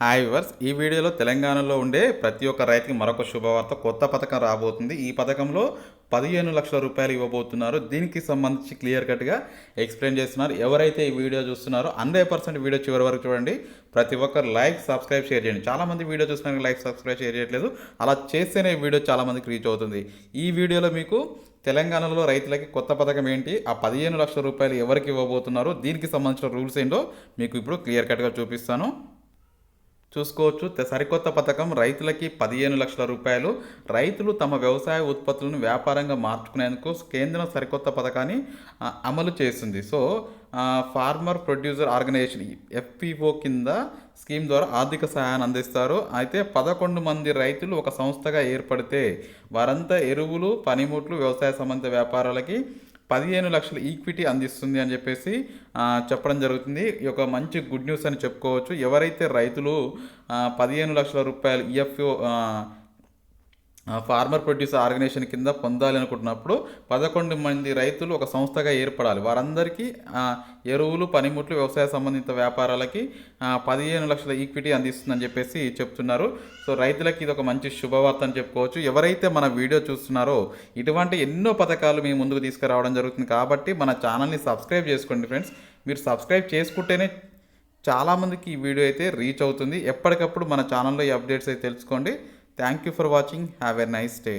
Hi viewers, ఈ వీడియోలో తెలంగాణలో ఉండే ప్రతి ఒక్క రైతుకి మరొక శుభవార్త. కొత్త పథకం రాబోతుంది. ఈ పథకంలో 15 లక్షల రూపాయలు ఇవ్వబోతున్నారు. దీనికి సంబంధించి క్లియర్ కట్గా ఎక్స్ప్లెయిన్ చేస్తున్నారు. ఎవరైతే ఈ వీడియో చూస్తున్నారో 100% వీడియో చివరి వరకు చూడండి. ప్రతి ఒక్కరు లైక్, సబ్స్క్రైబ్, షేర్ చేయండి. చాలామంది వీడియో చూస్తున్నారు, లైక్, సబ్స్క్రైబ్, షేర్ చేయట్లేదు. అలా చేస్తేనే ఈ వీడియో చాలామందికి రీచ్ అవుతుంది. ఈ వీడియోలో మీకు తెలంగాణలో రైతులకి కొత్త పథకం ఏంటి, ఆ 15 లక్షల రూపాయలు ఎవరికి ఇవ్వబోతున్నారు, దీనికి సంబంధించిన రూల్స్ ఏంటో మీకు ఇప్పుడు క్లియర్ కట్గా చూపిస్తాను. చూసుకోవచ్చు. సరికొత్త పథకం రైతులకి 15 లక్షల రూపాయలు. రైతులు తమ వ్యవసాయ ఉత్పత్తులను వ్యాపారంగా మార్చుకునేందుకు కేంద్రం సరికొత్త పథకాన్ని అమలు చేస్తుంది. So farmer producer organization FPO కింద స్కీమ్ ద్వారా ఆర్థిక సహాయాన్ని అందిస్తారు. అయితే 11 మంది రైతులు ఒక సంస్థగా ఏర్పడితే వారంతా ఎరువులు, పనిముట్లు, వ్యవసాయ సంబంధిత వ్యాపారాలకి 15 లక్షల ఈక్విటీ అందిస్తుంది అని చెప్పేసి చెప్పడం జరుగుతుంది. ఈ ఒక మంచి గుడ్ న్యూస్ అని చెప్పుకోవచ్చు. ఎవరైతే రైతులు 15 లక్షల రూపాయలు ఈఎఫ్ఓ ఫార్మర్ ప్రొడ్యూసర్ ఆర్గనైజేషన్ కింద పొందాలి అనుకుంటున్నప్పుడు 11 మంది రైతులు ఒక సంస్థగా ఏర్పడాలి. వారందరికీ ఎరువులు, పనిముట్లు, వ్యవసాయ సంబంధిత వ్యాపారాలకి 15 లక్షల ఈక్విటీ అందిస్తుందని చెప్పేసి చెప్తున్నారు. సో రైతులకి ఇది ఒక మంచి శుభవార్త అని చెప్పుకోవచ్చు. ఎవరైతే మన వీడియో చూస్తున్నారో ఇటువంటి ఎన్నో పథకాలు మీ ముందుకు తీసుకురావడం జరుగుతుంది. కాబట్టి మన ఛానల్ని సబ్స్క్రైబ్ చేసుకోండి ఫ్రెండ్స్. మీరు సబ్స్క్రైబ్ చేసుకుంటేనే చాలామందికి ఈ వీడియో అయితే రీచ్ అవుతుంది. ఎప్పటికప్పుడు మన ఛానల్లో ఈ అప్డేట్స్ అయితే తెలుసుకోండి. Thank you for watching. Have a nice day.